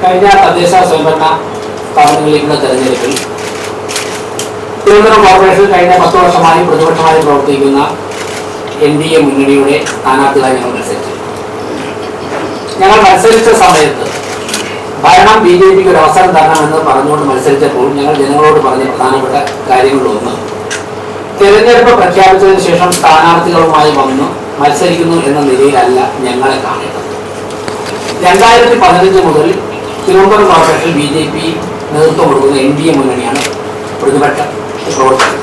കഴിഞ്ഞ തദ്ദേശ സ്വയംഭരണ സ്ഥാപനങ്ങളിലേക്കുള്ള തെരഞ്ഞെടുപ്പിൽ തിരുവനന്തപുരം കോർപ്പറേഷൻ കഴിഞ്ഞ 10 വർഷമായി പ്രതിപക്ഷമായി പ്രവർത്തിക്കുന്ന NDA മുന്നണിയുടെ സ്ഥാനാർത്ഥികളായി ഞങ്ങൾ മത്സരിച്ചു. ഞങ്ങൾ മത്സരിച്ച സമയത്ത് ഭരണം BJPക്ക് ഒരു അവസരം തരണമെന്ന് പറഞ്ഞുകൊണ്ട് മത്സരിച്ചപ്പോൾ ഞങ്ങൾ ജനങ്ങളോട് പറഞ്ഞ പ്രധാനപ്പെട്ട കാര്യങ്ങളിലൊന്ന്, തെരഞ്ഞെടുപ്പ് പ്രഖ്യാപിച്ചതിന് ശേഷം സ്ഥാനാർത്ഥികളുമായി വന്ന് മത്സരിക്കുന്നു എന്ന നിലയിലല്ല ഞങ്ങളെ കാണേണ്ടത്. 2015 മുതൽ തിരുവനന്തപുരം കോർപ്പറേഷൻ BJP നേതൃത്വം കൊടുക്കുന്ന NDA മുന്നണിയാണ് പ്രതിപക്ഷ പ്രവർത്തനം.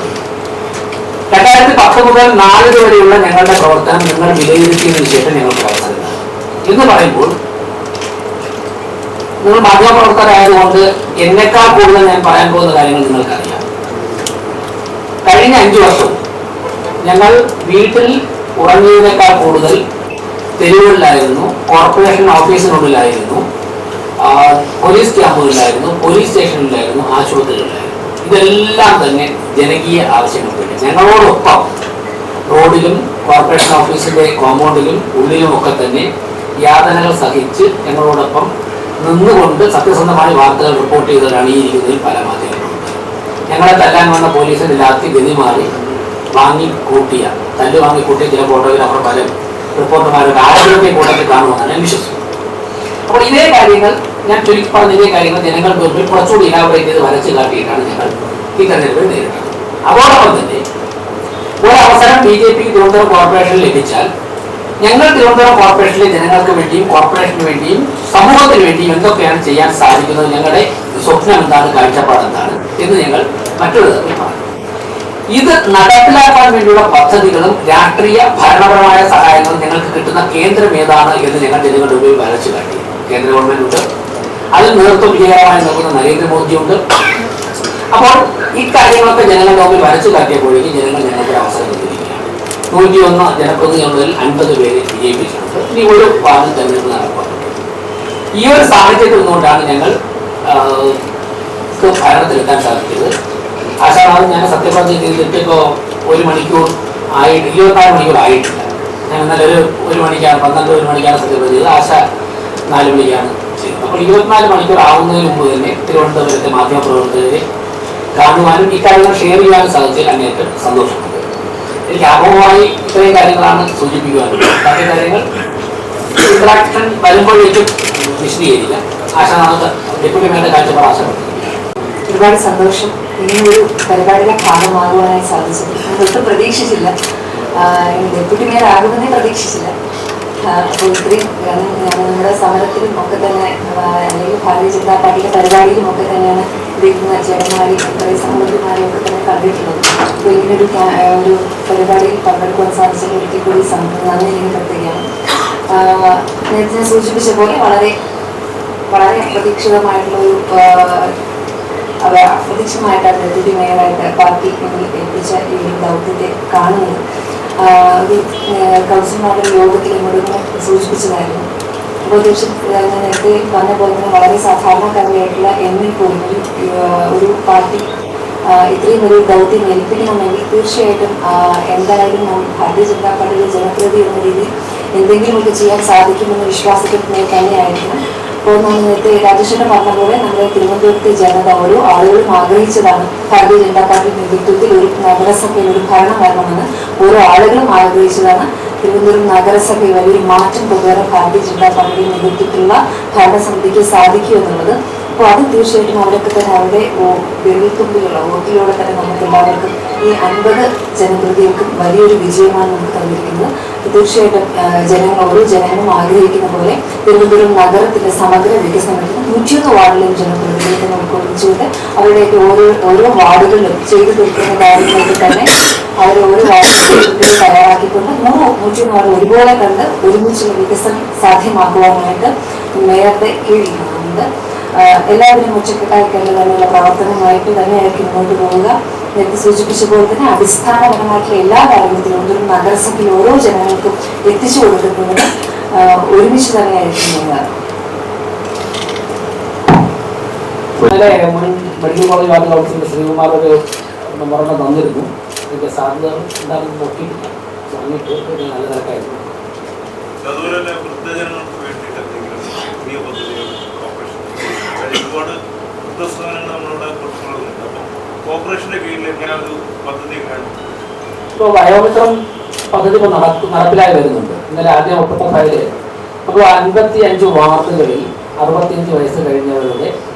2010 മുതൽ 4 വരെയുള്ള ഞങ്ങളുടെ പ്രവർത്തനം നിങ്ങൾ വിലയിരുത്തിയതിനു ശേഷം ഞങ്ങൾക്ക് അവസരം എന്ന് പറയുമ്പോൾ, നിങ്ങൾ മാധ്യമപ്രവർത്തകരായതുകൊണ്ട് എന്നെക്കാൾ കൂടുതൽ ഞാൻ പറയാൻ പോകുന്ന കാര്യങ്ങൾ നിങ്ങൾക്കറിയാം. കഴിഞ്ഞ 5 വർഷവും ഞങ്ങൾ വീട്ടിൽ ഉറങ്ങിയതിനേക്കാൾ കൂടുതൽ തെരുവുകളിലായിരുന്നു, കോർപ്പറേഷൻ ഓഫീസിനുള്ളിലായിരുന്നു, പോലീസ് ക്യാമ്പുകളിലായിരുന്നു, പോലീസ് സ്റ്റേഷനിലായിരുന്നു, ആശുപത്രികളിലായിരുന്നു. ഇതെല്ലാം തന്നെ ജനകീയ ആവശ്യങ്ങൾക്ക് വേണ്ടി ഞങ്ങളോടൊപ്പം റോഡിലും കോർപ്പറേഷൻ ഓഫീസിന്റെ കോമ്പൗണ്ടിലും ഉള്ളിലും ഒക്കെ തന്നെ യാതനകൾ സഹിച്ച് ഞങ്ങളോടൊപ്പം നിന്നുകൊണ്ട് സത്യസന്ധമായ വാർത്തകൾ റിപ്പോർട്ട് ചെയ്തവരാണ് ഈ ഇരിക്കുന്നതിൽ പല മാധ്യമങ്ങളുണ്ട്. ഞങ്ങളെ തല്ലാൻ വന്ന പോലീസിന്റെ ലാത്തി ഗതി മാറി വാങ്ങിക്കൂട്ടിയ ചില ഫോട്ടോഗ്രാഫർ പല റിപ്പോർട്ടർമാരുടെ ആരോഗ്യത്തെ കൂട്ടത്തിൽ കാണുമെന്നാണ് ഞാൻ വിശ്വസിക്കുന്നത്. അപ്പോൾ ഇതേ കാര്യങ്ങൾ ഞാൻ ചുരുക്കി പറഞ്ഞ ഇതേ കാര്യങ്ങൾ ജനങ്ങൾക്ക് മുമ്പിൽ കുറച്ചുകൂടി ഇലാബറേറ്റ് ചെയ്ത് വരച്ച് കാട്ടിയിട്ടാണ് ഞങ്ങൾ ഈ തെരഞ്ഞെടുപ്പിൽ നേരിടുന്നത്. അതോടൊപ്പം തന്നെ ഒരവസരം BJPക്ക് തിരുവനന്തപുരം കോർപ്പറേഷനിൽ ലഭിച്ചാൽ ഞങ്ങൾ തിരുവനന്തപുരം കോർപ്പറേഷനിലെ ജനങ്ങൾക്ക് വേണ്ടിയും കോർപ്പറേഷന് വേണ്ടിയും സമൂഹത്തിന് വേണ്ടിയും എന്തൊക്കെയാണ് ചെയ്യാൻ സാധിക്കുന്നത്, ഞങ്ങളുടെ സ്വപ്നം എന്താണ്, കാഴ്ചപ്പാട് എന്താണ് എന്ന് ഞങ്ങൾ മറ്റൊരു തരത്തിൽ പറഞ്ഞു. ഇത് നടപ്പിലാക്കാൻ വേണ്ടിയുള്ള പദ്ധതികളും രാഷ്ട്രീയ ഭരണപരമായ സഹായങ്ങളും ഞങ്ങൾക്ക് കിട്ടുന്ന കേന്ദ്രം ഏതാണ് എന്ന് ഞങ്ങൾ ജനങ്ങളുടെ മുമ്പിൽ വരച്ചു കാട്ടി. കേന്ദ്ര ഗവൺമെന്റ് ഉണ്ട്, അതിൽ നേതൃത്വം വിജയകരമായി നൽകുന്ന നരേന്ദ്രമോദിയുണ്ട്. അപ്പോൾ ഇക്കാര്യങ്ങളൊക്കെ ജനങ്ങളുടെ മുമ്പിൽ വരച്ചു കാട്ടിയപ്പോഴേക്കും ജനങ്ങൾ ഞങ്ങൾക്ക് അവസരം നൽകിയിരിക്കുകയാണ്. 101 ജനപ്രതിനിധികളിൽ 50 പേര് വിജയിപ്പിച്ചിട്ടുണ്ട്. ഇനി ഒരു വാർഡിൽ തെരഞ്ഞെടുപ്പ് നടപ്പാക്കുന്നത്. ഈ ഒരു സാഹചര്യത്തിൽ നിന്നുകൊണ്ടാണ് ഞങ്ങൾ ഭരണത്തിലെത്താൻ സാധിച്ചത്. ആശാനാഥ് ഞാൻ സത്യപ്രതിജ്ഞ ചെയ്തിട്ട് ഇപ്പോൾ 1 മണിക്കൂർ ആയിട്ട് 24 മണിക്കൂർ ആയിട്ടില്ല. ഞാൻ ഇന്നലെ ഒരു മണിക്കാണ് 1 മണിക്കാണ് സത്യപ്രതിജ്ഞ ചെയ്തത്. ആശ 4 മണിക്കാണ് ചെയ്തത്. അപ്പോൾ 24 മണിക്കൂർ ആവുന്നതിന് മുമ്പ് തന്നെ തിരുവനന്തപുരത്തെ മാധ്യമപ്രവർത്തകരെ കാണുവാനും ഇക്കാര്യങ്ങൾ ഷെയർ ചെയ്യാനും സാധിച്ചതിൽ അങ്ങേറ്റം സന്തോഷമുണ്ട്. എനിക്ക് അപൂർവമായി ഇത്രയും കാര്യങ്ങളാണ് സൂചിപ്പിക്കുവാനുള്ളത്. ബാക്കി കാര്യങ്ങൾ ഇന്ററാക്ഷൻ വരുമ്പോഴേക്കും വിശദീകരിക്കാം. ആശാനാഥ് ഡെപ്യൂട്ടി മേയറുടെ കാഴ്ചപ്പാട് ആശപ്പെടുന്നു. ഒരുപാട് സന്തോഷം. ഇനിയൊരു പരിപാടിയുടെ ഭാഗമാകുവാനായി സാധിച്ചത് ഒട്ടും പ്രതീക്ഷിച്ചില്ല. ഡെപ്യൂട്ടി മേയർ ആകുമെന്നേ പ്രതീക്ഷിച്ചില്ല. അപ്പോൾ ഇത്രയും നമ്മുടെ സമരത്തിലും ഒക്കെ തന്നെ അല്ലെങ്കിൽ ഭാരതീയ ജനതാ പാർട്ടിയുടെ പരിപാടിയിലും ഒക്കെ തന്നെയാണ് ഇരിക്കുന്ന ചേട്ടന്മാരെയും ഇത്രയും സഹോദരിമാരെയും ഒക്കെ തന്നെ കണ്ടിട്ടുള്ളത്. അപ്പോൾ ഇങ്ങനൊരു പരിപാടിയിൽ പങ്കെടുക്കുവാൻ സാധിച്ചത് ഒരിക്കൽ കൂടി നന്ദി രേഖപ്പെടുത്തുകയാണ്. നേരത്തെ ഞാൻ സൂചിപ്പിച്ച പോലെ വളരെ വളരെ അപ്രതീക്ഷിതമായിട്ടുള്ളൊരു അപ്രതീക്ഷിതമായിട്ടാണ് ഡെപ്യൂട്ടി മേയറായിട്ട് പാർട്ടി ഏൽപ്പിച്ച ഈ ദൗത്യത്തെ കാണുന്നത്. കൗൺസിലർമാരുടെ യോഗത്തിൽ ഇങ്ങോട്ട് സൂചിപ്പിച്ചതായിരുന്നു. അപ്പോൾ നേരത്തെ പറഞ്ഞ പോലെ തന്നെ വളരെ സാധാരണക്കാരിയായിട്ടുള്ള എന്നിൽ പോലും ഒരു പാർട്ടി ഇത്രയും ഒരു ദൗത്യം ഏൽപ്പിക്കണമെങ്കിൽ തീർച്ചയായിട്ടും എന്തായാലും ഭാരതീയ ജനതാ പാർട്ടിയുടെ ജനപ്രതിനിധി എന്ന രീതിയിൽ എന്തെങ്കിലുമൊക്കെ ചെയ്യാൻ സാധിക്കുമെന്ന വിശ്വാസത്തിൽ തന്നെയായിരിക്കണം. അപ്പോൾ നമ്മൾ നേരത്തെ രാജേശ്വരൻ പറഞ്ഞ പോലെ നമ്മുടെ തിരുവനന്തപുരത്തെ ജനത ഓരോ ആളുകളും ആഗ്രഹിച്ചതാണ് ഭാരതീയ ജനതാ പാർട്ടി നേതൃത്വത്തിൽ ഒരു നഗരസഭയിൽ ഒരു ഭരണം വരണമെന്ന് ഓരോ ആളുകളും ആഗ്രഹിച്ചതാണ്. തിരുവനന്തപുരം നഗരസഭയിൽ വലിയൊരു മാറ്റം കൊണ്ടുവരാൻ ഭാരതീയ ജനതാ പാർട്ടിയുടെ നേതൃത്വത്തിലുള്ള ഭരണസമിതിക്ക് സാധിക്കും എന്നുള്ളത്. അപ്പോൾ അത് തീർച്ചയായിട്ടും അവരൊക്കെ തന്നെ അവരുടെ വിരൽത്തുമ്പിലുള്ള വോട്ടിലൂടെ തന്നെ നമുക്ക് എല്ലാവർക്കും ഈ 50 ജനപ്രതികൾക്കും വലിയൊരു വിജയമാണ് നമുക്ക് തന്നിരിക്കുന്നത്. തീർച്ചയായിട്ടും ഓരോ ജനങ്ങളും ആഗ്രഹിക്കുന്ന പോലെ തിരുവനന്തപുരം നഗരത്തിന്റെ സമഗ്ര വികസനത്തിന് 101 വാർഡിലെയും ജനപ്രതിനിധികളെ നമുക്ക് ഒഴിച്ചുകൊണ്ട് അവരുടെയൊക്കെ ഓരോ വാർഡുകളിലും ചെയ്തു തീർക്കുന്ന കാര്യങ്ങൾക്ക് തന്നെ അവർ ഓരോ വാർഡുകളും തയ്യാറാക്കിക്കൊണ്ട് 101 വാർഡ് ഒരുപോലെ കണ്ട് ഒരുമിച്ചുള്ള വികസനം സാധ്യമാക്കുവാനായിട്ട് മേയറുടെ കീഴിലുണ്ട്. എല്ലാവരും ഒറ്റക്കെട്ടായി കണ്ട് തന്നെയുള്ള പ്രവർത്തനമായിട്ട് തന്നെയായിരിക്കും മുന്നോട്ട് പോവുക. നേരത്തെ സൂചിപ്പിച്ച പോലെ തന്നെ അടിസ്ഥാനപരമായിട്ടുള്ള എല്ലാ കാര്യത്തിലും ഒരു നഗരസഭയിൽ ഓരോ ജനങ്ങൾക്കും എത്തിച്ചു കൊടുക്കുന്നതിന് ഒരുമിച്ച് തന്നെയായിരിക്കും നിങ്ങൾ. മുൻ medical college ward councillor Sreekumar ഒരു മെമ്മോറണ്ടം തന്നിരുന്നു. ഇതിന്റെ സാധ്യത എന്താണെന്ന് നോക്കി പറഞ്ഞിട്ട് നല്ല തിരക്കായിരുന്നു. അതുപോലെ തന്നെ വൃദ്ധജനങ്ങൾക്ക് വേണ്ടിയിട്ട് ഒരുപാട് വൃദ്ധസ്ഥാനങ്ങൾ നമ്മളിവിടെ കൊടുക്കുന്നുണ്ട്. അപ്പോൾ കോർപ്പറേഷൻ്റെ കീഴിൽ എങ്ങനെ ഒരു പദ്ധതി കാണും? ഇപ്പോൾ വയോമിത്രം പദ്ധതി ഇപ്പോൾ നടപ്പിലായി വരുന്നുണ്ട്. ഇന്നലെ ആദ്യം ഒപ്പിട്ട ഫയല് അപ്പോൾ 55 വാർഡുകളിൽ 65 വയസ്സ് കഴിഞ്ഞവരുടെ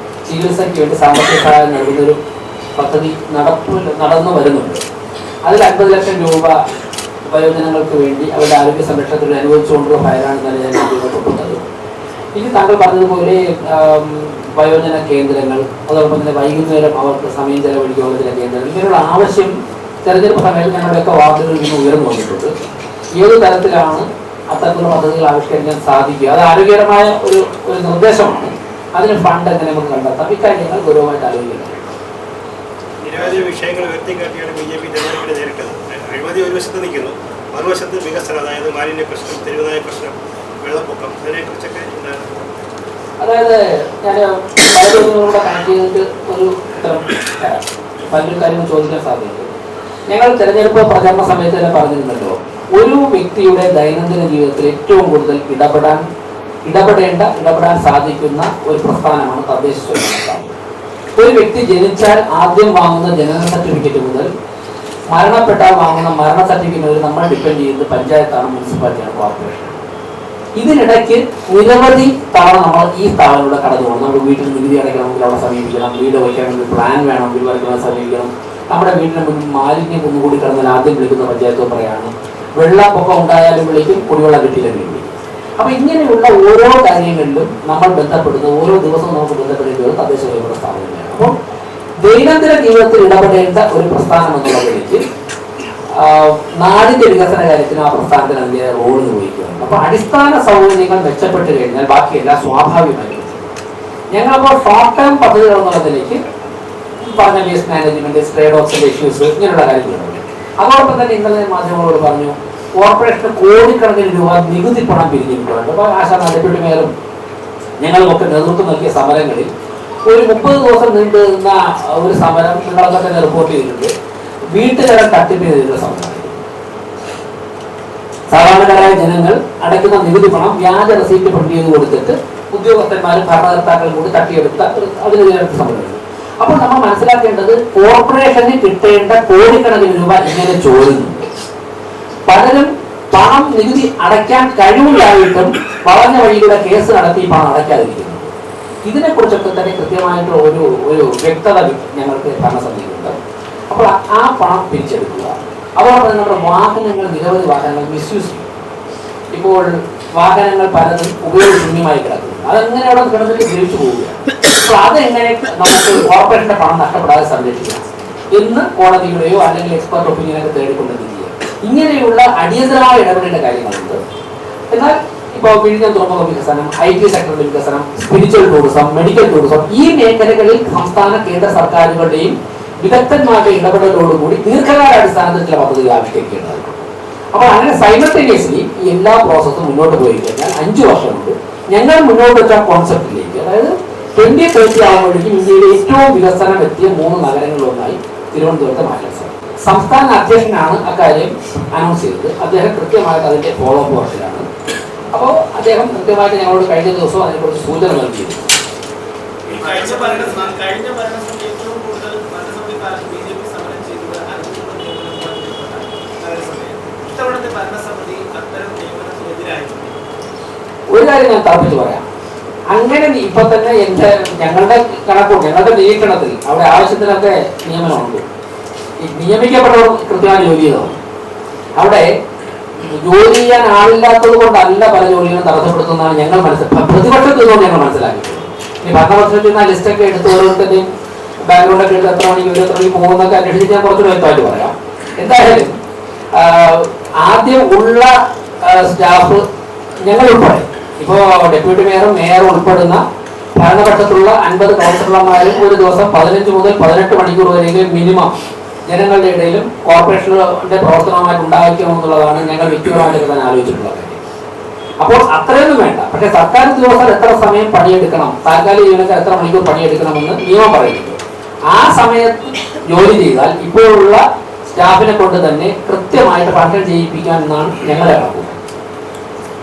ചികിത്സയ്ക്ക് വേണ്ടി സാമ്പത്തിക സഹായം നൽകുന്നൊരു പദ്ധതി നടന്നു വരുന്നുണ്ട്. അതിൽ 50 ലക്ഷം രൂപ വയോജനങ്ങൾക്ക് വേണ്ടി അവരുടെ ആരോഗ്യ സംരക്ഷണത്തിന് അനുവദിച്ചുകൊണ്ടുള്ള ഫയലാണ് ഇന്നലെ ഞാൻ ഒപ്പിട്ടത്. ഇനി താങ്കൾ പറഞ്ഞതുപോലെ വയോജന കേന്ദ്രങ്ങൾ, അതോടൊപ്പം തന്നെ വൈകുന്നേരം അവർക്ക് സമയം ചെലവഴിക്കാനുള്ള ചില കേന്ദ്രങ്ങൾ, ഇങ്ങനെയുള്ള ആവശ്യം തെരഞ്ഞെടുപ്പ് സമയത്ത് ഞങ്ങളുടെയൊക്കെ വാർഡുകളിൽ നിന്ന് ഉയർന്നു വന്നിട്ടുണ്ട്. ഏത് തരത്തിലാണ് അത്തരത്തിലുള്ള പദ്ധതികൾ ആവിഷ്കരിക്കാൻ സാധിക്കുക, അത് ആരോഗ്യകരമായ ഒരു നിർദ്ദേശമാണ്. അതിന് ഫണ്ട് എങ്ങനെ നമുക്ക് കണ്ടെത്താം, ഇക്കാര്യങ്ങൾ ഗൗരവമായിട്ട് ആലോചിക്കണം. നിരവധി വിഷയങ്ങൾ ഉയർത്തിക്കാട്ടിയാണ് BJP തെരഞ്ഞെടുപ്പിനെ നേരിട്ടത്. അഴിമതി ഒരു വശത്ത് നിൽക്കുന്നു, മറുവശത്ത് വികസനം, അതായത് മാലിന്യ പ്രശ്നം, തെരുവുനായ പ്രശ്നം, വെള്ളപ്പൊക്കം, ഇതിനെക്കുറിച്ചൊക്കെ എന്താണ്? അതായത് ഞാൻ പലരോടുകൂടെ കണക്ട് ചെയ്തിട്ട് ഒരു പലരും കാര്യങ്ങൾ ചോദിക്കാൻ സാധ്യതയുണ്ട്. ഞങ്ങൾ തെരഞ്ഞെടുപ്പ് പ്രചാരണ സമയത്ത് തന്നെ പറഞ്ഞിരുന്നല്ലോ, ഒരു വ്യക്തിയുടെ ദൈനംദിന ജീവിതത്തിൽ ഏറ്റവും കൂടുതൽ ഇടപെടാൻ സാധിക്കുന്ന ഒരു പ്രസ്ഥാനമാണ് തദ്ദേശ സ്വയംഭരണ. ഒരു വ്യക്തി ജനിച്ചാൽ ആദ്യം വാങ്ങുന്ന ജനന സർട്ടിഫിക്കറ്റ് മുതൽ മരണപ്പെട്ടാൽ വാങ്ങുന്ന മരണ സർട്ടിഫിക്കറ്റ് വരെ നമ്മൾ ഡിപ്പെൻഡ് ചെയ്യുന്നത് പഞ്ചായത്താണ്, മുനിസിപ്പാലിറ്റിയാണ്, കോർപ്പറേഷൻ. ഇതിനിടയ്ക്ക് നിരവധി തവണ നമ്മൾ ഈ സ്ഥാപനങ്ങളുടെ കടന്നു പോകണം. നമ്മുടെ വീട്ടിൽ നികുതി അടയ്ക്കണമെങ്കിൽ അവിടെ സമീപിക്കണം, വീട് വയ്ക്കണമെങ്കിൽ പ്ലാൻ വേണം, വീട് വയ്ക്കണം സമീപിക്കണം. നമ്മുടെ വീടിന് മുന്നിൽ മാലിന്യം ഒന്നുകൂടി കിടന്നാൽ ആദ്യം വിളിക്കുന്ന പഞ്ചായത്ത് പറയാണ്. വെള്ളപ്പൊക്കം ഉണ്ടായാലും വിളിക്കും, കുടിവെള്ളം കിട്ടിയില്ലെങ്കിൽ വിളിക്കും. അപ്പൊ ഇങ്ങനെയുള്ള ഓരോ കാര്യങ്ങളിലും നമ്മൾ ബന്ധപ്പെടുന്നത്, ഓരോ ദിവസവും നമുക്ക് ബന്ധപ്പെടേണ്ടത് തദ്ദേശ സ്വയംഭരണ സ്ഥാപനങ്ങളാണ്. അപ്പോൾ ദൈനംദിന ജീവിതത്തിൽ ഇടപെടേണ്ട ഒരു പ്രസ്ഥാനം എന്നുള്ള നിലയ്ക്ക് നാടിന്റെ വികസന കാര്യത്തിന് ആ പ്രസ്ഥാനത്തിന് അതിന്റെ റോൾ നിർവഹിക്കുകയാണ്. അപ്പൊ അടിസ്ഥാന സൗകര്യങ്ങൾ മെച്ചപ്പെട്ട് കഴിഞ്ഞാൽ ബാക്കിയെല്ലാം സ്വാഭാവികമായി. ഞങ്ങളപ്പോൾ ഷോർട്ട് ടേം പദ്ധതികൾ എന്നുള്ള നിലയ്ക്ക് പറഞ്ഞ വേസ്റ്റ് മാനേജ്മെന്റ്, സ്പ്രേ ഡോഗ്സിന്റെ ഇഷ്യൂസ്, ഇങ്ങനെയുള്ള കാര്യങ്ങളുണ്ട്. അതോടൊപ്പം തന്നെ ഇന്നലെ മാധ്യമങ്ങളോട് പറഞ്ഞു, കോർപ്പറേഷന് കോടിക്കണക്കിന് രൂപ നികുതി പണം പിരിഞ്ഞിട്ടുണ്ട്. അപ്പോൾ ആശാന ഡെപ്യൂട്ടി മേയറും ഞങ്ങളുമൊക്കെ നേതൃത്വം നൽകിയ സമരങ്ങളിൽ ഒരു 30 ദിവസം നീണ്ടു നിന്ന ഒരു സമരം നിങ്ങളൊക്കെ തന്നെ റിപ്പോർട്ട് ചെയ്തിട്ടുണ്ട്. വീട്ടുകാരെ തട്ടിപ്പിനെതിരെ സമരം. സാധാരണക്കാരായ ജനങ്ങൾ അടയ്ക്കുന്ന നികുതി പണം വ്യാജ റെസീപ്റ്റ് പ്രിന്റ് ചെയ്ത് കൊടുത്തിട്ട് ഉദ്യോഗസ്ഥന്മാരും ഭരണകർത്താക്കളും കൂടി തട്ടിയെടുത്ത അതിനെതിരെ സമരമുണ്ട്. അപ്പോൾ നമ്മൾ മനസ്സിലാക്കേണ്ടത്, കോർപ്പറേഷന് കിട്ടേണ്ട കോടിക്കണക്കിന് രൂപ ഇങ്ങനെ ചോരുന്നുണ്ട്. പലരും പണം നികുതി അടയ്ക്കാൻ കഴിവില്ലായിട്ടും വളഞ്ഞ വഴിയിലൂടെ കേസ് നടത്തി പണം അടയ്ക്കാതിരിക്കുന്നു. ഇതിനെക്കുറിച്ചൊക്കെ തന്നെ കൃത്യമായിട്ട് ഒരു വ്യക്തത ഞങ്ങൾക്ക് ഭരണസമിതിക്കുണ്ട്. അപ്പോൾ ആ പണം പിരിച്ചെടുക്കുക. അതോടൊപ്പം തന്നെ നമ്മുടെ വാഹനങ്ങൾ, നിരവധി വാഹനങ്ങൾ മിസ്യൂസ് ചെയ്യും. ഇപ്പോൾ വാഹനങ്ങൾ പലതും ഉപയോഗശൂന്യമായി കിടക്കുന്നു. അതെങ്ങനെ അവിടെ കിടന്നിട്ട് ഉപയോഗിച്ചു പോവുകയാണ്. അപ്പോൾ അതെങ്ങനെ നമുക്ക് കോർപ്പറേഷന്റെ പണം നഷ്ടപ്പെടാതെ സംരക്ഷിക്കാം എന്ന് കോടതിയുടെയോ അല്ലെങ്കിൽ എക്സ്പെർട്ട് ഒപ്പീനിയനൊക്കെ തേടിക്കൊണ്ടെത്തിക്കുക. ഇങ്ങനെയുള്ള അടിയന്തരമായ ഇടപെടേണ്ട കാര്യങ്ങളുണ്ട്. എന്നാൽ ഇപ്പോൾ വിഴിഞ്ഞം തുറമുഖ വികസനം, IT സെക്ടറിന്റെ വികസനം, സ്പിരിച്വൽ ടൂറിസം, മെഡിക്കൽ ടൂറിസം, ഈ മേഖലകളിൽ സംസ്ഥാന കേന്ദ്ര സർക്കാരുകളുടെയും വിദഗ്ധന്മാരുടെ ഇടപെടലോടുകൂടി ദീർഘകാലാടിസ്ഥാനത്തിൽ ചില പദ്ധതികൾ ആവിഷ്കരിക്കേണ്ടതുണ്ട്. അപ്പോൾ അങ്ങനെ സൈമൾട്ടേനിയസ്ലി ഈ എല്ലാ പ്രോസസ്സും മുന്നോട്ട് പോയി കഴിഞ്ഞാൽ 5 വർഷം കൊണ്ട് ഞങ്ങൾ മുന്നോട്ട് വെച്ച കോൺസെപ്റ്റിലേക്ക്, അതായത് 2030 ആകുമ്പോഴേക്കും ഇന്ത്യയിലെ ഏറ്റവും വികസനം എത്തിയ 3 നഗരങ്ങളിലൊന്നായി തിരുവനന്തപുരത്തെ മാറ്റാൻ സാധിക്കും. സംസ്ഥാന അധ്യക്ഷനാണ് അക്കാര്യം അനൗൺസ് ചെയ്തത്. അദ്ദേഹം കൃത്യമായിട്ട് അതിന്റെ ഫോളോ അപ്പ് വർക്കിലാണ്. അപ്പോൾ അദ്ദേഹം കൃത്യമായിട്ട് ഞങ്ങളോട് കഴിഞ്ഞ ദിവസം അതിനെക്കുറിച്ച് സൂചന നൽകിയിരുന്നു. ഒരു കാര്യം ഞാൻ തറപ്പിച്ച് പറയാം. അങ്ങനെ ഇപ്പൊ തന്നെ ഞങ്ങളുടെ നിരീക്ഷണത്തിൽ അവിടെ ആവശ്യത്തിനൊക്കെ നിയമനമുണ്ട്. നിയമിക്കപ്പെട്ടവർ കൃത്യമായ ജോലി ചെയ്തതാണ്. അവിടെ ജോലി ചെയ്യാൻ ആളില്ലാത്തത് കൊണ്ടല്ല പല ജോലികളും തടസ്സപ്പെടുത്തുന്നതാണ് ഞങ്ങൾ പ്രതിപക്ഷത്തുനിന്നുകൊണ്ട് ഞങ്ങൾ മനസ്സിലാക്കിയത്. ഈ ഭരണപക്ഷത്തിൽ നിന്ന് ലിസ്റ്റൊക്കെ എടുത്ത് ഓരോരുത്തരുടെയും ബാക്ക്ഗ്രൗണ്ടൊക്കെ എടുത്ത് എത്ര മണിക്ക് പോകുന്നൊക്കെ അന്വേഷിച്ച് ഞാൻ കുറച്ചുകൂടെ വ്യക്തമായിട്ട് പറയാം. എന്തായാലും ആദ്യം ഉള്ള സ്റ്റാഫ് ഞങ്ങൾ ഉൾപ്പെടെ, ഇപ്പോൾ ഡെപ്യൂട്ടി മേയറും ഉൾപ്പെടുന്ന ഭരണപക്ഷത്തുള്ള 50 കൗൺസിലർമാരും ഒരു ദിവസം 15 മുതൽ 18 മണിക്കൂർ വരെയെങ്കിലും മിനിമം ജനങ്ങളുടെ ഇടയിലും കോർപ്പറേഷന്റെ പ്രവർത്തനവുമായിട്ട് ഉണ്ടായിരിക്കണമെന്നുള്ളതാണ് ഞങ്ങൾ വ്യക്തിപരമായിട്ട് തന്നെ ആലോചിച്ചിട്ടുള്ള കാര്യം. അപ്പോൾ അത്രയൊന്നും വേണ്ട. പക്ഷേ സർക്കാർ ഉദ്യോഗസ്ഥർ എത്ര സമയം പണിയെടുക്കണം, താൽക്കാലിക ജീവനക്കാർ എത്ര മണിക്കൂർ പണിയെടുക്കണമെന്ന് നിയമം പറയുന്നുണ്ട്. ആ സമയത്ത് ജോലി ചെയ്താൽ ഇപ്പോഴുള്ള സ്റ്റാഫിനെ കൊണ്ട് തന്നെ കൃത്യമായിട്ട് ഫംഗ്ഷൻ ചെയ്യിപ്പിക്കാൻ എന്നാണ് ഞങ്ങളുടെ കണക്ക്.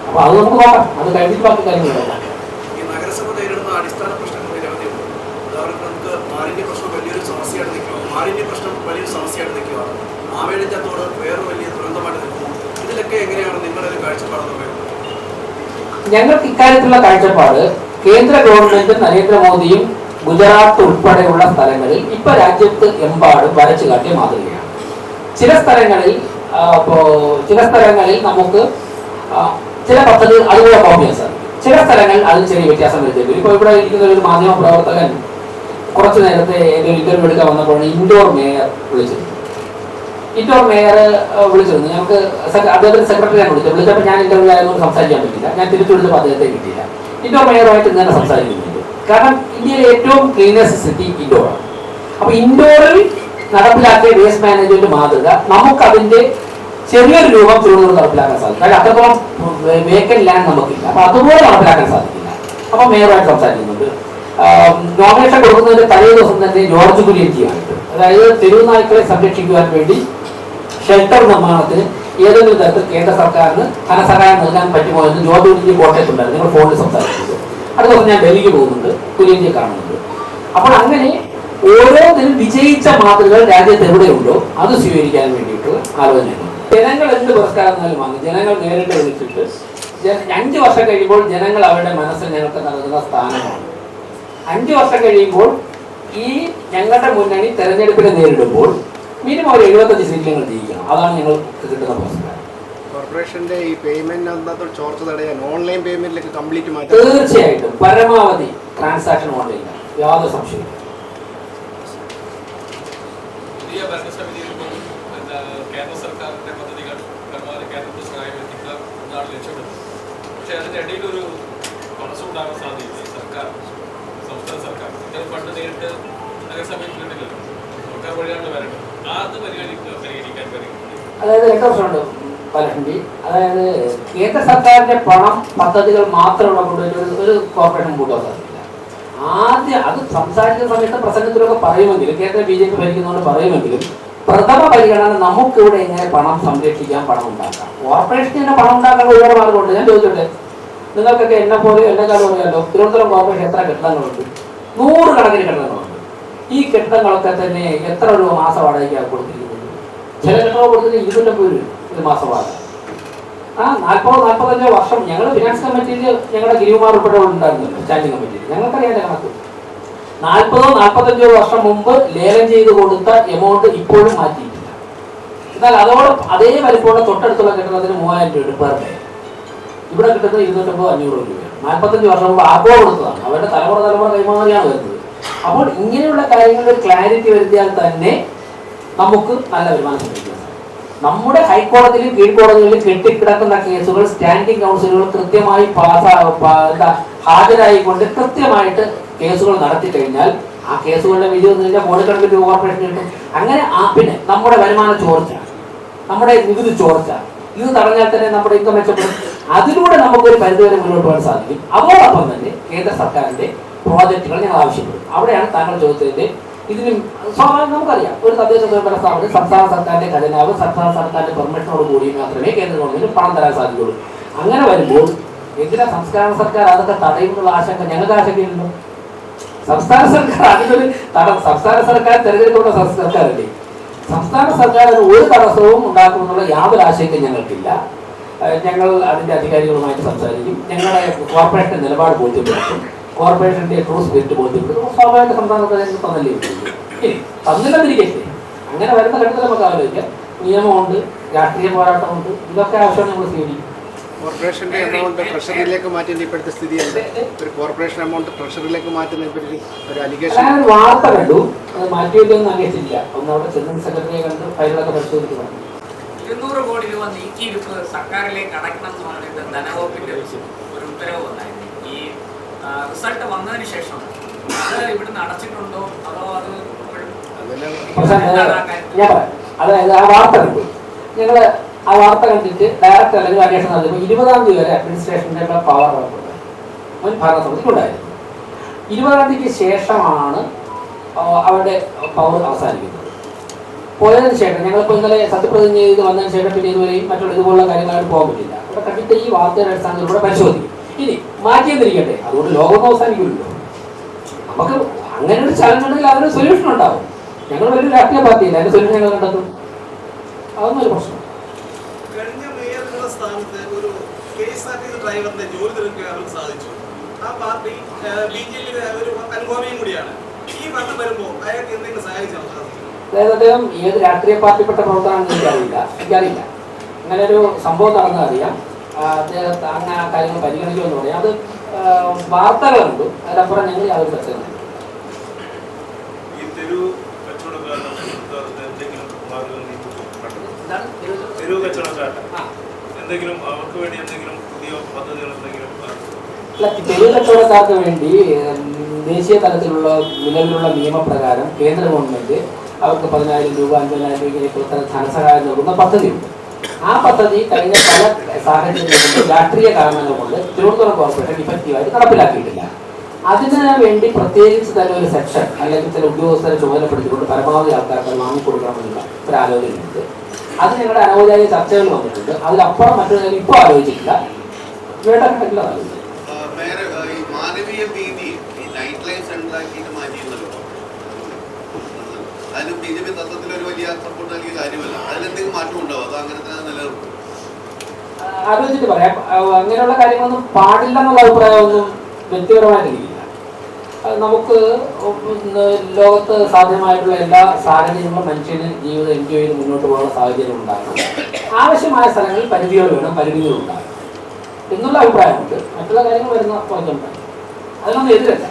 അപ്പോൾ അത് നമുക്ക് നോക്കാം. അത് കഴിഞ്ഞിട്ട് ബാക്കി കാര്യങ്ങൾ നോക്കാം. മാലിന്യ പ്രശ്നം വലിയൊരു സമസ്യയായിട്ട് നിൽക്കുകയാണ്. ആവേലിച്ചത്തോട് വേറൊരു വലിയ ദുരന്തമായിട്ട് നിൽക്കുന്നു. ഇതിലൊക്കെ എങ്ങനെയാണ് നിങ്ങളുടെ ഒരു കാഴ്ചപ്പാടെന്ന് പറയുന്നത്? ഞങ്ങൾക്ക് ഇക്കാര്യത്തിലുള്ള കാഴ്ചപ്പാട് കേന്ദ്ര ഗവൺമെന്റും നരേന്ദ്രമോദിയും ഗുജറാത്ത് ഉൾപ്പെടെയുള്ള സ്ഥലങ്ങളിൽ ഇപ്പൊ രാജ്യത്ത് എമ്പാടും വരച്ചു കാട്ടിയ മാതൃകയാണ്. ചില സ്ഥലങ്ങളിൽ നമുക്ക് ചില പദ്ധതികൾ അതുപോലെ കോപ്പിയാൻ സാധിക്കും. ചില സ്ഥലങ്ങളിൽ അതിൽ ചെറിയ വ്യത്യാസം വരുത്തിയിട്ടുണ്ട്. ഇപ്പോൾ ഇവിടെ ഇരിക്കുന്ന ഒരു മാധ്യമ പ്രവർത്തകൻ കുറച്ചു നേരത്തെ എൻ്റെ ഇന്റർവ്യൂ എടുക്കാൻ വന്നപ്പോഴാണ് ഇൻഡോർ മേയർ വിളിച്ചത്. ഇൻഡോർ മേയർ വിളിച്ചിരുന്നു. ഞങ്ങൾക്ക് അദ്ദേഹത്തിന് സെക്രട്ടറിയാണ് വിളിച്ചപ്പോൾ ഞാൻ ഇന്റർവ്യൂ ആയതുകൊണ്ട് സംസാരിക്കാൻ പറ്റില്ല. ഞാൻ തിരിച്ചു വിളിച്ചപ്പോൾ അദ്ദേഹത്തെ കിട്ടിയില്ല. ഇൻഡോർ മേയറുമായിട്ട് ഇങ്ങനെ സംസാരിക്കുന്നുണ്ട്. കാരണം ഇന്ത്യയിലെ ഏറ്റവും ക്ലീനസ്റ്റ് സിറ്റി ഇൻഡോറാണ്. അപ്പൊ ഇൻഡോറിൽ നടപ്പിലാക്കിയ വേസ്റ്റ് മാനേജ്മെന്റ് മാതൃക നമുക്കതിന്റെ ചെറിയൊരു രൂപം ചുവടുകൾ നടപ്പിലാക്കാൻ സാധിക്കും. കാരണം അത്രത്തോളം വേക്കൻറ്റ് ലാൻഡ് നമുക്കില്ല. അപ്പൊ അതുപോലെ നടപ്പിലാക്കാൻ സാധിക്കില്ല. അപ്പൊ മേയറുമായിട്ട് സംസാരിക്കുന്നുണ്ട്. നോമിനേഷൻ കൊടുക്കുന്നതിന്റെ തലേ ദിവസം തന്നെ ജോർജ് കുര്യൻജിയായിട്ട്, അതായത് തെരുവ് നായ്ക്കളെ സംരക്ഷിക്കുവാൻ വേണ്ടി ഷെൽട്ടർ നിർമ്മാണത്തിന് ഏതെങ്കിലും തരത്തിൽ കേന്ദ്ര സർക്കാരിന് ധനസഹായം നൽകാൻ പറ്റുമോ എന്ന് ജോർജ് കുര്യൻജി കോട്ടയത്തുണ്ടായിരുന്നു. നിങ്ങൾ ഫോണിൽ സംസാരിച്ചത്. അടുത്ത ദിവസം ഞാൻ ഡൽഹിക്ക് പോകുന്നുണ്ട്, കുര്യൻജിയെ കാണുന്നുണ്ട്. അപ്പോൾ അങ്ങനെ ഓരോന്നിനും വിജയിച്ച മാതൃകകൾ രാജ്യത്ത് എവിടെയുണ്ടോ അത് സ്വീകരിക്കാൻ വേണ്ടിയിട്ട് ആലോചനയുണ്ട്. ജനങ്ങൾ എന്ത് പുരസ്കാരം വാങ്ങും, ജനങ്ങൾ നേരിട്ട് വിളിച്ചിട്ട് 5 വർഷം കഴിയുമ്പോൾ ജനങ്ങൾ അവരുടെ മനസ്സിൽ ഞങ്ങൾക്ക് നൽകുന്ന സ്ഥാനമാണ്. 5 വർഷം കഴിയുമ്പോൾ ഈ ഞങ്ങളുടെ മുന്നണി തെരഞ്ഞെടുപ്പിനെ നേരിടുമ്പോൾ മിനിമം ഒരു 75 സീറ്റുകൾ ജയിക്കണം. അതാണ് ഞങ്ങൾക്ക് കിട്ടുന്ന പുരസ്കാരം. കോർപ്പറേഷന്റെ ഈ പേയ്മെന്റ് ചോർച്ച തടയാൻ ഓൺലൈൻ പേയ്മെന്റിലേക്ക് കംപ്ലീറ്റ് മാറ്റാം. തീർച്ചയായിട്ടും പരമാവധി ട്രാൻസാക്ഷൻ ഓൺലൈൻ, യാതൊരു സംശയവും. പുതിയ ഭരണസമിതിയിൽ കേന്ദ്ര സർക്കാരിന്റെ പദ്ധതികൾ പരമാവധി കേന്ദ്രത്തിൽ സഹായം എത്തിക്കുക എന്നാണ് ലക്ഷ്യമിടുന്നത്. പക്ഷേ അതിനിടയിൽ ഒരു തടസ്സമുണ്ടാകാൻ സാധ്യതയില്ല. സർക്കാർ, സംസ്ഥാന സർക്കാർ ഇത്തരം ഫണ്ട് നേരിട്ട് നഗരസഭയിൽ കിട്ടില്ലല്ലോ, സർക്കാർ വഴിയാണ് വരേണ്ടത്. അത് പരിഹരിക്കാൻ കഴിയും. അതായത് 2 വർഷമുണ്ട് പലണ്ടി. അതായത് കേന്ദ്ര സർക്കാരിന്റെ പണം പദ്ധതികൾ മാത്രമുള്ള ഒരു കോർപ്പറേഷൻ കൂട്ടാൻ സാധിക്കില്ല. ആദ്യം അത് സംസാരിക്കുന്ന സമയത്ത് പ്രസംഗത്തിലൊക്കെ പറയുമെങ്കിലും, കേന്ദ്ര BJP ഭരിക്കുന്നതുകൊണ്ട് പറയുമെങ്കിലും, പ്രഥമ പരിഗണന നമുക്കിവിടെ എങ്ങനെ പണം സംരക്ഷിക്കാം, പണം ഉണ്ടാക്കാം. കോർപ്പറേഷന് പണം ഉണ്ടാക്കാൻ ഒരുപാട് മാർഗമുണ്ട്. ഞാൻ ചോദിച്ചോട്ടെ, നിങ്ങൾക്കൊക്കെ എന്നെക്കാളും അറിയാലോ, തിരുവനന്തപുരം കോർപ്പറേഷൻ എത്ര കെട്ടിടങ്ങളുണ്ട്? 100 കണക്കിന് കെട്ടിടങ്ങളുണ്ട്. ഈ കെട്ടിടങ്ങളൊക്കെ തന്നെ എത്ര രൂപ മാസ വാടകയ്ക്കാണ് കൊടുത്തിരിക്കുന്നത്? ചില കെട്ടിടങ്ങൾ കൊടുത്തിട്ട് 250 രൂപ ഒരു മാസ വാടക. 40-45 വർഷം ഞങ്ങൾ ഫിനാൻസ് കമ്മിറ്റിയിൽ ഞങ്ങളുടെ ഗിരികുമാർ ഉൾപ്പെടെ ഉണ്ടായിരുന്നല്ലോ, സ്റ്റാൻഡിംഗ് കമ്മിറ്റിയിൽ. ഞങ്ങൾക്കറിയാം കണക്ക്. 40-45 വർഷം മുമ്പ് ലേലം ചെയ്ത് കൊടുത്ത എമൗണ്ട് ഇപ്പോഴും മാറ്റിയിട്ടില്ല. എന്നാൽ അതോടെ അതേ വലിപ്പമുള്ള തൊട്ടടുത്തുള്ള കെട്ടിടത്തിന് 3000 രൂപ പെർ ഡേ. ഇവിടെ കിട്ടുന്നത് 250-500 രൂപയാണ്. 45 വർഷം മുമ്പ് ആർക്കോ കൊടുത്തതാണ്. അവരുടെ തലമുറ കൈമാറിയാണ് വരുന്നത്. അപ്പോൾ ഇങ്ങനെയുള്ള കാര്യങ്ങളിൽ ക്ലാരിറ്റി വരുത്തിയാൽ തന്നെ നമുക്ക് നല്ല വരുമാനം ലഭിക്കും. നമ്മുടെ ഹൈക്കോടതിയിലും കീഴ്ക്കോടതികളിലും കെട്ടിക്കിടക്കുന്ന കേസുകൾ സ്റ്റാൻഡിംഗ് കൗൺസിലുകൾ കൃത്യമായി ഹാജരായിക്കൊണ്ട് കൃത്യമായിട്ട് കേസുകൾ നടത്തി കഴിഞ്ഞാൽ ആ കേസുകളുടെ വിധി ഒന്നിന്റെ കോടിക്കണക്കിന് രൂപ കോർപ്പറേഷൻ കിട്ടും. അങ്ങനെ പിന്നെ നമ്മുടെ വരുമാന ചോർച്ച, നമ്മുടെ നികുതി ചോർച്ച, ഇത് തടഞ്ഞാൽ തന്നെ നമ്മുടെ ഇൻകം മെച്ചപ്പെടും. അതിലൂടെ നമുക്കൊരു പരിധിവരെ മുന്നോട്ട് പോകാൻ സാധിക്കും. അതോടൊപ്പം തന്നെ കേന്ദ്ര സർക്കാരിന്റെ പ്രോജക്റ്റുകൾ ഞങ്ങൾ ആവശ്യപ്പെടും. അവിടെയാണ് താങ്കൾ ചോദിച്ചതിന്റെ ഇതിനും സ്വാഭാവികം നമുക്കറിയാം. ഒരു തദ്ദേശ സ്വയംഭരണ സ്ഥാപനം സംസ്ഥാന സർക്കാരിന്റെ ഖജനാവ്, സംസ്ഥാന സർക്കാരിന്റെ പെർമിഷനോട് കൂടി മാത്രമേ കേന്ദ്ര ഗവൺമെന്റ് പണം തരാൻ സാധിക്കുള്ളൂ. അങ്ങനെ വരുമ്പോൾ എന്തിനാ സംസ്ഥാന സർക്കാർ അതൊക്കെ തടയുന്നുള്ള ആശങ്ക ഞങ്ങൾക്ക് ആശങ്കയുണ്ടോ? സംസ്ഥാന സർക്കാർ അതിനൊരു സംസ്ഥാന സർക്കാർ തെരഞ്ഞെടുക്കുന്ന സർക്കാരല്ലേ. സംസ്ഥാന സർക്കാർ ഒരു തടസ്സവും ഉണ്ടാക്കുമെന്നുള്ള യാതൊരു ആശങ്കയും ഞങ്ങൾക്കില്ല. ഞങ്ങൾ അതിന്റെ അധികാരികളുമായിട്ട് സംസാരിക്കും. ഞങ്ങളുടെ കോർപ്പറേഷന്റെ നിലപാട് ബോധ്യപ്പെടുത്തും. കോർപ്പറേഷന്റെ ട്രൂ സ്പിരിറ്റ് ബോധ്യപ്പെടുത്തും. സ്വാഭാവിക സംസ്ഥാനത്തെ തന്നല്ലേ ഇനി തന്നില്ലെന്നിരിക്കട്ടെ. അങ്ങനെ വരുന്ന ഘട്ടത്തിൽ നമുക്ക് ആലോചിക്കാം. നിയമമുണ്ട്, രാഷ്ട്രീയ പോരാട്ടമുണ്ട്, ഇതൊക്കെ ആവശ്യമാണ് നമ്മൾ സ്വീകരിക്കും. കോർപ്പറേഷന്റെ എമൗണ്ട് ട്രഷറിയിലേക്ക് മാറ്റുന്ന ഇപ്പോഴത്തെ സ്ഥിതി എന്താ? ഒരു കോർപ്പറേഷൻ എമൗണ്ട് ട്രഷറിയിലേക്ക് മാറ്റുന്ന ഒരു അലിഗേഷൻ. ഞാനൊരു വാർത്ത കണ്ടു, അത് മാറ്റിയിട്ടൊന്നും അന്വേഷിച്ചില്ല. ഒന്ന് അവിടെ ചെന്ന് സെക്രട്ടറിയെ കണ്ട് ഫയലുകളൊക്കെ പരിശോധിക്കുന്നു. 200 കോടി രൂപ നീക്കിയിരുപ്പ് സർക്കാരിലേക്ക് അടയ്ക്കണം എന്ന് പറഞ്ഞിട്ട് ധനവകുപ്പിന്റെ ഒരു ഉത്തരവ് വന്നായിരുന്നു. ഈ റിസൾട്ട് വന്നതിന് ശേഷം അത് ഇവിടുന്ന് അടച്ചിട്ടുണ്ടോ അതോ അത് ഞാൻ പറയാം. അതായത് ആ വാർത്ത കണ്ടു. ഞങ്ങള് ആ വാർത്ത കണ്ടിട്ട് ഡയറക്റ്റ് അല്ലെങ്കിൽ അന്വേഷണം നടത്തിയപ്പോൾ 20-ാം തീയതി വരെ അഡ്മിനിസ്ട്രേഷന്റെ പവർ മുൻ ഭരണസമിതിക്കുണ്ടായിരുന്നു. 20-ാം തീയതിക്ക് ശേഷമാണ് അവരുടെ പവർ അവസാനിക്കുന്നത്. പോയതിനു ശേഷം ഞങ്ങളിപ്പോൾ ഇന്നലെ സത്യപ്രതിജ്ഞ ചെയ്ത് വന്നതിന് ശേഷം പിന്നെ ഇതുവരെയും മറ്റുള്ള ഇതുപോലുള്ള കാര്യങ്ങളായിട്ട് പോകാൻ പറ്റില്ല. അവിടെ കണ്ടിട്ട് ഈ വാർത്തയുടെ അടിസ്ഥാനത്തിലൂടെ പരിശോധിക്കും. ഇനി മാറ്റിയെന്നിരിക്കട്ടെ, അതുകൊണ്ട് ലോകം അവസാനിക്കില്ലല്ലോ. നമുക്ക് അങ്ങനെ ഒരു ചലനം ഉണ്ടെങ്കിൽ അതിന് സൊല്യൂഷൻ ഉണ്ടാവും. ഞങ്ങൾ വലിയ രാഷ്ട്രീയ പാർട്ടിയില്ല, അതിന്റെ സൊല്യൂഷൻ ഞങ്ങൾ കണ്ടെത്തും. അതൊന്നും ഒരു പ്രശ്നം. കഴിഞ്ഞ മേയറിനുള്ള സ്ഥാനത്ത് ഒരു KSRTC ഡ്രൈവറിന്റെ ജോലി തീർക്കാൻ അവർക്ക് സാധിച്ചു. ആ പാർട്ടി BJP-യുടെ ഒരു അനുഭവയും കൂടിയാണ്. ഈ ഭരണം വരുമ്പോൾ അയാൾക്ക് എന്തെങ്കിലും സഹായിച്ചാൽ സാധിക്കും? അതായത് അദ്ദേഹം ഏത് രാഷ്ട്രീയ പാർട്ടിപ്പെട്ട പ്രവർത്തനമാണെന്ന് എനിക്കറിയില്ല. അങ്ങനെ ഒരു സംഭവം നടന്നത് അറിയാം. അദ്ദേഹത്തെ അങ്ങനെ ആ കാര്യങ്ങൾ പരിഗണിക്കുമെന്ന് പറയാം. അത് വാർത്തകളുണ്ട്, അതിനപ്പുറം ഞങ്ങൾ യാതൊരു ചർച്ചകളും. ഈ തെരുവ് കച്ചവടക്കാരുടെ എന്തെങ്കിലും തെരുവ് കച്ചവടക്കാരുടെ എന്തെങ്കിലും അവർക്ക് വേണ്ടി എന്തെങ്കിലും പുതിയ പദ്ധതികൾ എന്തെങ്കിലും? അല്ല, തെരുവ് കച്ചവടക്കാർക്ക് വേണ്ടി ദേശീയ തലത്തിലുള്ള നിലവിലുള്ള നിയമപ്രകാരം കേന്ദ്ര ഗവൺമെന്റ് അവർക്ക് 10,000 രൂപ 50,000 രൂപയ്ക്ക് ധനസഹായം നൽകുന്ന പദ്ധതിയുണ്ട്. ആ പദ്ധതി കഴിഞ്ഞ പല സാഹചര്യങ്ങളിലും രാഷ്ട്രീയ കാരണങ്ങൾ കൊണ്ട് തിരുവനന്തപുരം കോർപ്പറേഷൻ ഇഫക്റ്റീവായിട്ട് നടപ്പിലാക്കിയിട്ടില്ല. അതിന് വേണ്ടി പ്രത്യേകിച്ച് തന്നെ ഒരു സെക്ഷൻ അല്ലെങ്കിൽ ചില ഉദ്യോഗസ്ഥരെ ചുമതലപ്പെടുത്തിക്കൊണ്ട് പരമാവധി ആൾക്കാർക്ക് കൊടുക്കണമെന്നുള്ള ഒരു ആലോചനയുണ്ട്. അത് ഞങ്ങളുടെ അനൗപചാരിക ചർച്ചകൾ വന്നിട്ടുണ്ട്. അതിലപ്പുറം മറ്റൊരു കാര്യം ഇപ്പോൾ ആലോചിച്ചിട്ടില്ല, വേണ്ട ഘട്ടത്തിലാണ് ആലോചിച്ചത്. മാനവീയ ഭീതി ഈ നൈറ്റ് ലൈഫ് സെന്ററാക്കിയിട്ട് മാറ്റിയിരുന്നല്ലോ. അതിന് BJP തത്വത്തിൽ ഒരു വലിയ സപ്പോർട്ട് നൽകിയ കാര്യമല്ല. അതിലെന്തെങ്കിലും മാറ്റം ഉണ്ടാവും? അത് അങ്ങനെ തന്നെ നിലനിർത്തും? ആലോചിച്ചിട്ട് പറയാം. അങ്ങനെയുള്ള കാര്യങ്ങളൊന്നും പാടില്ലെന്നുള്ള അഭിപ്രായമൊന്നും വ്യക്തിപരമായിട്ടില്ല. നമുക്ക് ലോകത്ത് സാധ്യമായിട്ടുള്ള എല്ലാ സാഹചര്യങ്ങളും മനുഷ്യന് ജീവിതം എൻജോയ് ചെയ്ത് മുന്നോട്ട് പോകുന്ന സാഹചര്യം ഉണ്ടാകണം. ആവശ്യമായ സ്ഥലങ്ങളിൽ പരിമിതികൾ ഉണ്ടാകും എന്നുള്ള അഭിപ്രായമുണ്ട്. മറ്റുള്ള കാര്യങ്ങൾ വരുന്ന കുറച്ചുണ്ടാകും, അതിനൊന്നും എതിരല്ല.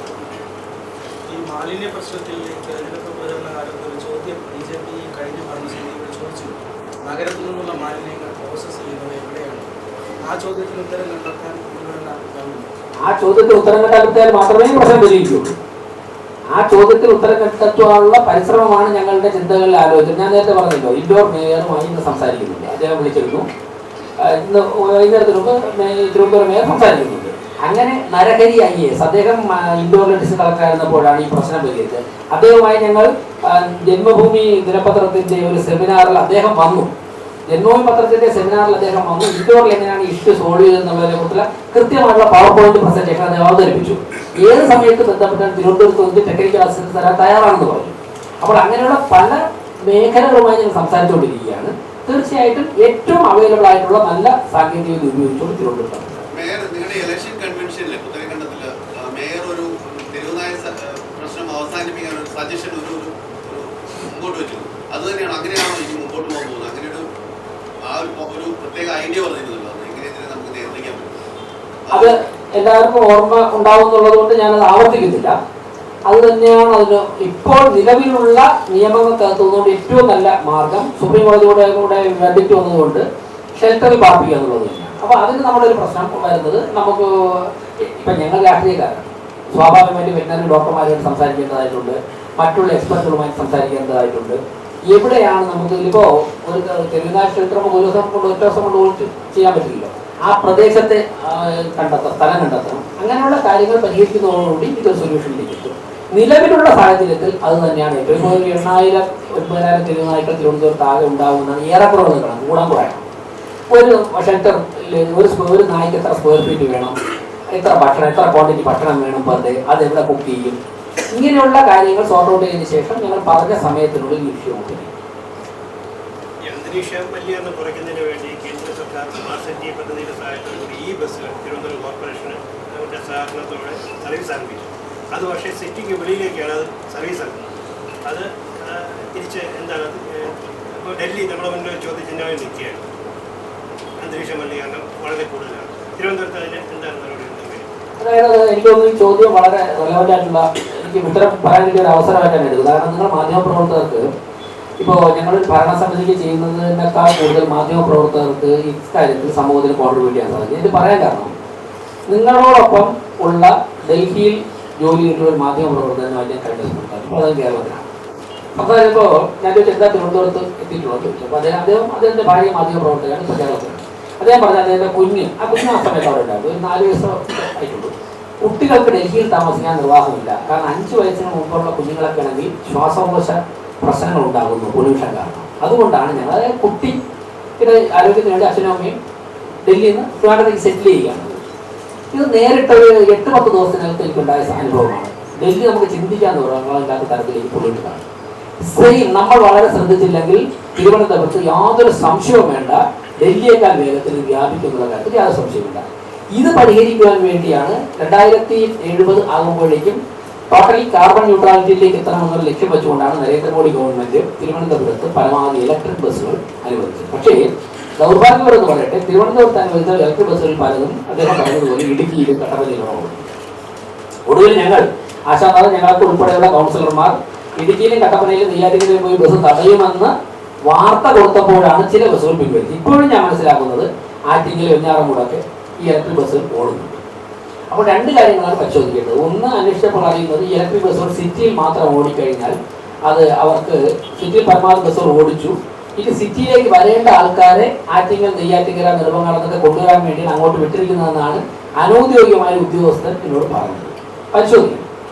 ഈ മാലിന്യ പ്രശ്നത്തിൽ തെരഞ്ഞെടുപ്പ് പ്രചരണ കാലത്ത് ഒരു ചോദ്യം BJP കഴിഞ്ഞ ഭരണസമിതിയോട് ചോദിച്ചു. നഗരത്തിൽ നിന്നുള്ള മാലിന്യങ്ങൾ പ്രോസസ് ചെയ്യുന്നത് എവിടെയാണ്? ആ ചോദ്യത്തിന് ഉത്തരം കണ്ടെത്താൻ ആ ചോദ്യത്തിന് ഉത്തരം കണ്ടെത്തിയാൽ മാത്രമേ പ്രശ്നം പരിഹരിക്കുകയുള്ളൂ. ആ ചോദ്യത്തിന് ഉത്തരം കണ്ടെത്താനുള്ള പരിശ്രമമാണ് ഞങ്ങളുടെ ചിന്തകളിൽ ആലോചിച്ചത്. ഞാൻ നേരത്തെ പറഞ്ഞല്ലോ, ഇൻഡോർ മേയറുമായി ഇന്ന് സംസാരിക്കുന്നുണ്ട്. അദ്ദേഹം വിളിച്ചിരുന്നു. ഇന്ന് വൈകുന്നേരത്തിന് മുമ്പ് തിരുവനന്തപുരം മേയർ സംസാരിക്കുന്നുണ്ട്. അങ്ങനെ നരഹരി IAS അദ്ദേഹം ഇൻഡോർ ഡിസ്ട്രിക്ട് കളക്ടറായിരുന്നപ്പോഴാണ് ഈ പ്രശ്നം പരിഹരിച്ചത്. അദ്ദേഹവുമായി ഞങ്ങൾ ജന്മഭൂമി ദിനപത്രത്തിന്റെ ഒരു സെമിനാറിൽ അദ്ദേഹം വന്നു. ജന്മഭൂമി പത്രത്തിന്റെ സെമിനാറിൽ അദ്ദേഹം വന്നു. ഇൻഡോറിൽ എങ്ങനെയാണ് ഇഷ്യൂ സോൾവ് ചെയ്തെന്നുള്ളതിനെ കുറിച്ചുള്ള കൃത്യമായിട്ടുള്ള പവർ പോയിന്റ് പ്രസന്റേഷൻ അദ്ദേഹം അവതരിപ്പിച്ചു. ഏത് സമയത്ത് ബന്ധപ്പെട്ടാൽ തിരുവനന്തപുരത്ത് വന്ന് ടെക്നിക്കൽ അസിസ്റ്റൻസ് തരാൻ തയ്യാറാണെന്ന് പറഞ്ഞു. അപ്പോൾ അങ്ങനെയുള്ള പല മേഖലകളുമായി ഞങ്ങൾ സംസാരിച്ചുകൊണ്ടിരിക്കുകയാണ്. തീർച്ചയായിട്ടും ഏറ്റവും അവൈലബിൾ ആയിട്ടുള്ള നല്ല സാങ്കേതികത ഉപയോഗിച്ചുകൊണ്ട് തിരുവനന്തപുരത്ത് മേയർ നിങ്ങളുടെ ഇലക്ഷൻ കൺവെൻഷനിൽ ഉത്തരഖണ്ഡത്തിൽ മേയർ ഒരു തെരുവുനായ പ്രശ്നം അവസാനിപ്പിക്കാൻ ഒരു സജഷൻ ഒരു മുമ്പോട്ട് വെച്ചു. അത് തന്നെയാണ്, അങ്ങനെയാണോ ഇനി മുമ്പോട്ട് പോകാൻ പോകുന്നത്? അങ്ങനെ ഒരു പ്രത്യേക ഐഡിയ പറഞ്ഞിരുന്നല്ലോ, എങ്ങനെയാണ് നമുക്ക് നിയന്ത്രിക്കാൻ പറ്റും? അത് എല്ലാവർക്കും ഓർമ്മ ഉണ്ടാവും എന്നുള്ളത് കൊണ്ട് ഞാനത് ആവർത്തിക്കുന്നില്ല. അത് തന്നെയാണ് അതിന് ഇപ്പോൾ നിലവിലുള്ള നിയമങ്ങൾക്കകത്തുകൊണ്ട് ഏറ്റവും നല്ല മാർഗം. സുപ്രീം കോടതിയുടെ കൂടെ വെർഡിക്റ്റ് വന്നതുകൊണ്ട് ഷെൽട്ടറിൽ പാർപ്പിക്കുക എന്നുള്ളത് തന്നെയാണ്. അപ്പോൾ അതിന് നമ്മുടെ ഒരു പ്രശ്നം വരുന്നത്, നമുക്ക് ഇപ്പം ഞങ്ങൾ രാഷ്ട്രീയക്കാരാണ്, സ്വാഭാവികമായിട്ട് വെറ്റിനറി ഡോക്ടർമാരുമായിട്ട് സംസാരിക്കേണ്ടതായിട്ടുണ്ട്, മറ്റുള്ള എക്സ്പെർട്ടുകളുമായി സംസാരിക്കേണ്ടതായിട്ടുണ്ട്. എവിടെയാണ് നമുക്ക് ഇപ്പോൾ ഒരു തെരുവുനായ ഷെൽട്ടർ നമുക്ക് ഒരു ദിവസം കൊണ്ട് ഒറ്റ ദിവസം കൊണ്ട് ചെയ്യാൻ പറ്റില്ലല്ലോ. ആ പ്രദേശത്തെ സ്ഥലം കണ്ടെത്തണം. അങ്ങനെയുള്ള കാര്യങ്ങൾ പരിഹരിക്കുന്നതോടുകൂടി ഇതൊരു സൊല്യൂഷനിലേക്ക് എത്തും. നിലവിലുള്ള സാഹചര്യത്തിൽ അത് തന്നെയാണ് ഏറ്റവും 8,000-9,000 തെരുവുനായ്ക്കൾ തിരുവനന്തപുരത്ത് ആകെ ഉണ്ടാകുന്നതാണ് ഏറെക്കുറവ് നിൽക്കണം, കൂടാൻ കുറയണം. ഒരു ഷെൽട്ടർ ഒരു നായ്ക്ക് എത്ര സ്ക്വയർ ഫീറ്റ് വേണം, എത്ര ക്വാണ്ടിറ്റി ഭക്ഷണം വേണം പെർ ഡേ, അതെവിടെ കുക്ക് ചെയ്യും, ഇങ്ങനെയുള്ള കാര്യങ്ങൾ സോർട്ട് ഔട്ട് ചെയ്തതിനു ശേഷം ഞങ്ങൾ പറഞ്ഞ സമയത്തിനുള്ളിൽ ലക്ഷ്യം ചെയ്യും. അന്തരീക്ഷ മലിനീകരണം കുറയ്ക്കുന്നതിന് വേണ്ടി കേന്ദ്ര സർക്കാർ സ്മാർട്ട് സിറ്റി പദ്ധതിയുടെ സഹായത്തോടുകൂടി ഈ ബസ്സുകൾ തിരുവനന്തപുരം കോർപ്പറേഷന് അവരുടെ സഹകരണത്തോടെ സർവീസ് ആരംഭിച്ചു. അത് പക്ഷേ സിറ്റിക്ക് വെളിയിലേക്കാണ് അത് സർവീസ് ആക്കുന്നത്. അത് തിരിച്ച് എന്താണ്, ഇപ്പോൾ ഡൽഹി നമ്മുടെ മുന്നിൽ ചോദ്യചിഹ്നമായി നിൽക്കുകയാണ്. അന്തരീക്ഷ മലിനീകരണം വളരെ കൂടുതലാണ്. തിരുവനന്തപുരത്ത് അതിന് എന്താണ് നടപടി? അതായത് എനിക്ക് തോന്നുന്നു ഈ ചോദ്യം വളരെ റെലവൻ്റ് ആയിട്ടുള്ള, എനിക്ക് ഉത്തരം പറയാൻ വേണ്ടി ഒരു അവസരമായിട്ടാണ് എടുക്കുന്നത്. കാരണം നിങ്ങൾ മാധ്യമപ്രവർത്തകർക്ക് ഇപ്പോൾ ഞങ്ങൾ ഭരണസമിതിക്ക് ചെയ്യുന്നതിനേക്കാൾ കൂടുതൽ മാധ്യമപ്രവർത്തകർക്ക് ഇക്കാര്യത്തിൽ സമൂഹത്തിന് കോൺട്രിബ്യൂട്ട് ചെയ്യാൻ സാധിക്കും. ഇത് പറയാൻ കാരണം, നിങ്ങളോടൊപ്പം ഉള്ള ഡൽഹിയിൽ ജോലി ചെയ്തിട്ടുള്ള ഒരു മാധ്യമപ്രവർത്തകനുമായിട്ട് ഞാൻ കണ്ടിട്ടുണ്ട്. അപ്പോൾ അത് കേരളത്തിലാണ്. അപ്പോൾ അതിപ്പോൾ ഞാൻ എന്താ തിരുവനന്തപുരത്ത് എത്തിയിട്ടുള്ളത് ചോദിച്ചു. അപ്പോൾ അദ്ദേഹത്തിൻ്റെ ഭാര്യ മാധ്യമപ്രവർത്തകയാണ്, ഇപ്പോൾ കേരളത്തിലാണ്. അദ്ദേഹം പറഞ്ഞാൽ അദ്ദേഹത്തിൻ്റെ ആ സമയത്ത് അവിടെ ഉണ്ടായിരുന്നു, ഒരു 4 വയസ്സോ ആയിട്ടുള്ളൂ. കുട്ടികൾക്ക് ഡൽഹിയിൽ താമസിക്കാൻ നിർവാഹമില്ല. കാരണം 5 വയസ്സിന് മുമ്പുള്ള കുഞ്ഞുങ്ങളൊക്കെ ആണെങ്കിൽ ശ്വാസകോശ പ്രശ്നങ്ങൾ ഉണ്ടാകുന്നു പൊല്യൂഷൻ കാരണം. അതുകൊണ്ടാണ് ഞങ്ങൾ, അതായത് കുട്ടിയുടെ ആരോഗ്യത്തിന് വേണ്ടി അച്ഛനും അമ്മയും ഡൽഹിയിൽ നിന്ന് ട്രിവാൻഡ്രത്തേക്ക് സെറ്റിൽ ചെയ്യുകയാണ്. ഇത് നേരിട്ടൊരു 8-10 ദിവസത്തിനകത്ത് എനിക്കുണ്ടായ അനുഭവമാണ്. ഡൽഹി നമുക്ക് ചിന്തിക്കാന്ന് പറയാൻ തരത്തിലേക്ക് പൊല്യൂട്ടഡാണ്. നമ്മൾ വളരെ ശ്രദ്ധിച്ചില്ലെങ്കിൽ തിരുവനന്തപുരത്ത് യാതൊരു സംശയവും വേണ്ട, ഡൽഹിയേക്കാൾ വേഗത്തിൽ വ്യാപിക്കുന്നുള്ള കാര്യത്തിൽ യാതൊരു സംശയമില്ല. ഇത് പരിഹരിക്കുവാൻ വേണ്ടിയാണ് 2070 ആകുമ്പോഴേക്കും ടോട്ടലി കാർബൺ ന്യൂട്രാലിറ്റിയിലേക്ക് എത്തണമെന്നൊരു ലക്ഷ്യം വെച്ചുകൊണ്ടാണ് നരേന്ദ്രമോദി ഗവൺമെന്റ് തിരുവനന്തപുരത്ത് പരമാവധി ഇലക്ട്രിക് ബസ്സുകൾ അനുവദിച്ചത്. പക്ഷേ ദൗർഭാഗ്യപരമെന്ന് പറയട്ടെ, തിരുവനന്തപുരത്ത് അനുവദിച്ച ഇലക്ട്രിക് ബസ്സുകൾ പലതും അദ്ദേഹം പറഞ്ഞതുപോലെ ഇടുക്കിയിലും കട്ടപ്പനയിലുമാണ്. ഒടുവിൽ ഞങ്ങൾ ആശാനാഥ് ഞങ്ങൾക്ക് ഉൾപ്പെടെയുള്ള കൗൺസിലർമാർ ഇടുക്കിയിലും കട്ടപ്പനയിലും നെയ്യാറ്റിൻകരയിലും പോയി ബസ് തടയുമെന്ന് വാർത്ത കൊടുത്തപ്പോഴാണ് ചില ബസ്സുകൾ പിൻവലിച്ചത്. ഇപ്പോഴും ഞാൻ മനസ്സിലാക്കുന്നത് ആറ്റിങ്ങൽ വെഞ്ഞാറമൂടൊക്കെ ഈ ഇലക്ട്രിക് ബസ്സുകൾ ഓടുന്നുണ്ട്. അപ്പോൾ രണ്ട് കാര്യങ്ങളാണ് പരിശോധിക്കേണ്ടത്. ഒന്ന്, അന്വേഷിച്ചപ്പോൾ അറിയുന്നത് ഈ ഇലക്ട്രിക് ബസ്സുകൾ സിറ്റിയിൽ മാത്രം ഓടിക്കഴിഞ്ഞാൽ അത് അവർക്ക് സിറ്റിയിൽ പരമാവധി ബസ്സുകൾ ഓടിച്ചു, ഇനി സിറ്റിയിലേക്ക് വരേണ്ട ആൾക്കാരെ ആറ്റിങ്ങൽ നെയ്യാറ്റിങ്കര നെടുമങ്ങാടത്തൊക്കെ കൊണ്ടുവരാൻ വേണ്ടിയാണ് അങ്ങോട്ട് വിട്ടിരിക്കുന്നതെന്നാണ് അനൗദ്യോഗികമായ ഉദ്യോഗസ്ഥർ എന്നോട് പറഞ്ഞത്. പരിശോധിക്കും.